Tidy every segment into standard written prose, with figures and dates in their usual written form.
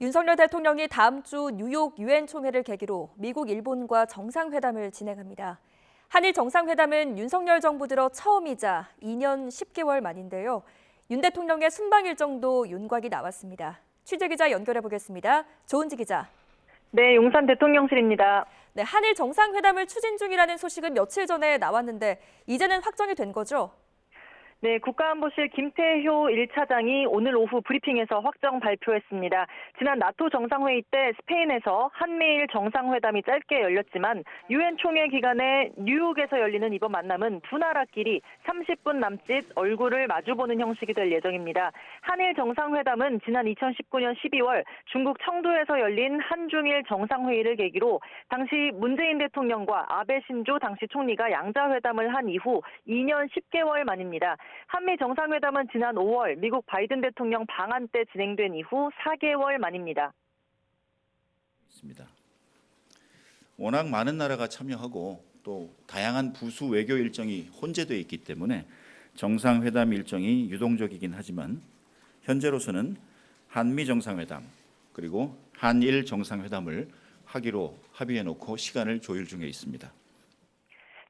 윤석열 대통령이 다음 주 뉴욕 유엔 총회를 계기로 미국, 일본과 정상회담을 진행합니다. 한일 정상회담은 윤석열 정부 들어 처음이자 2년 10개월 만인데요. 윤 대통령의 순방 일정도 윤곽이 나왔습니다. 취재기자 연결해 보겠습니다. 조은지 기자. 네, 용산 대통령실입니다. 네, 한일 정상회담을 추진 중이라는 소식은 며칠 전에 나왔는데 이제는 확정이 된 거죠? 네, 국가안보실 김태효 1차장이 오늘 오후 브리핑에서 확정 발표했습니다. 지난 나토 정상회의 때 스페인에서 한미일 정상회담이 짧게 열렸지만 유엔 총회 기간에 뉴욕에서 열리는 이번 만남은 두 나라끼리 30분 남짓 얼굴을 마주보는 형식이 될 예정입니다. 한일 정상회담은 지난 2019년 12월 중국 청두에서 열린 한중일 정상회의를 계기로 당시 문재인 대통령과 아베 신조 당시 총리가 양자회담을 한 이후 2년 10개월 만입니다. 한미 정상회담은 지난 5월 미국 바이든 대통령 방한 때 진행된 이후 4개월 만입니다. 워낙 많은 나라가 참여하고 또 다양한 부수 외교 일정이 혼재되어 있기 때문에 정상회담 일정이 유동적이긴 하지만 현재로서는 한미 정상회담 그리고 한일 정상회담을 하기로 합의해 놓고 시간을 조율 중에 있습니다.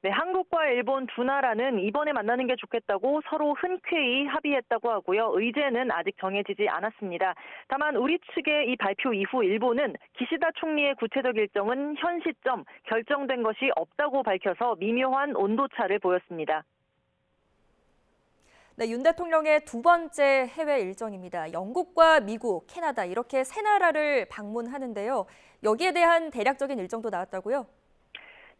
네, 한국과 일본 두 나라는 이번에 만나는 게 좋겠다고 서로 흔쾌히 합의했다고 하고요. 의제는 아직 정해지지 않았습니다. 다만 우리 측의 이 발표 이후 일본은 기시다 총리의 구체적 일정은 현 시점 결정된 것이 없다고 밝혀서 미묘한 온도차를 보였습니다. 네, 윤 대통령의 두 번째 해외 일정입니다. 영국과 미국, 캐나다 이렇게 세 나라를 방문하는데요. 여기에 대한 대략적인 일정도 나왔다고요?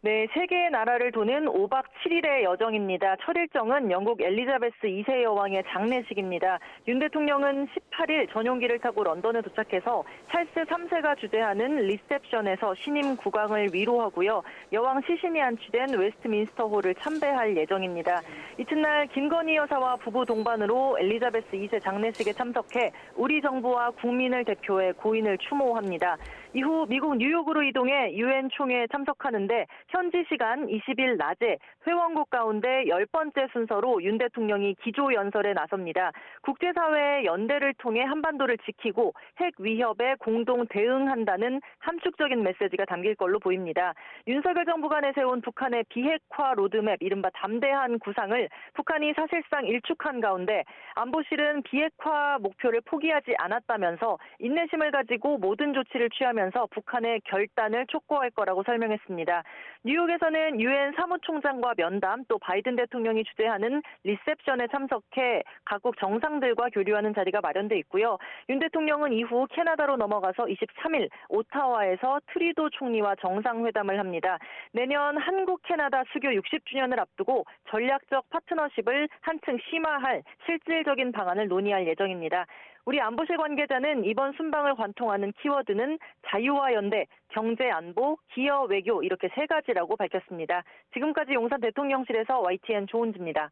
네, 세 개의 나라를 도는 5박 7일의 여정입니다. 첫 일정은 영국 엘리자베스 2세 여왕의 장례식입니다. 윤 대통령은 18일 전용기를 타고 런던에 도착해서 찰스 3세가 주재하는 리셉션에서 신임 국왕을 위로하고요. 여왕 시신이 안치된 웨스트민스터 홀을 참배할 예정입니다. 이튿날 김건희 여사와 부부 동반으로 엘리자베스 2세 장례식에 참석해 우리 정부와 국민을 대표해 고인을 추모합니다. 이후 미국 뉴욕으로 이동해 유엔 총회에 참석하는데 현지 시간 20일 낮에 회원국 가운데 10번째 순서로 윤 대통령이 기조연설에 나섭니다. 국제사회의 연대를 통해 한반도를 지키고 핵 위협에 공동 대응한다는 함축적인 메시지가 담길 걸로 보입니다. 윤석열 정부가 내세운 북한의 비핵화 로드맵, 이른바 담대한 구상을 북한이 사실상 일축한 가운데 안보실은 비핵화 목표를 포기하지 않았다면서 인내심을 가지고 모든 조치를 취하면서 북한의 결단을 촉구할 거라고 설명했습니다. 뉴욕에서는 유엔 사무총장과 면담, 또 바이든 대통령이 주재하는 리셉션에 참석해 각국 정상들과 교류하는 자리가 마련돼 있고요. 윤 대통령은 이후 캐나다로 넘어가서 23일 오타와에서 트리도 총리와 정상회담을 합니다. 내년 한국 캐나다 수교 60주년을 앞두고 전략적 파트너십을 한층 심화할 실질적인 방안을 논의할 예정입니다. 우리 안보실 관계자는 이번 순방을 관통하는 키워드는 자유와 연대, 경제 안보, 기여 외교 이렇게 세 가지라고 밝혔습니다. 지금까지 용산 대통령실에서 YTN 조은지입니다.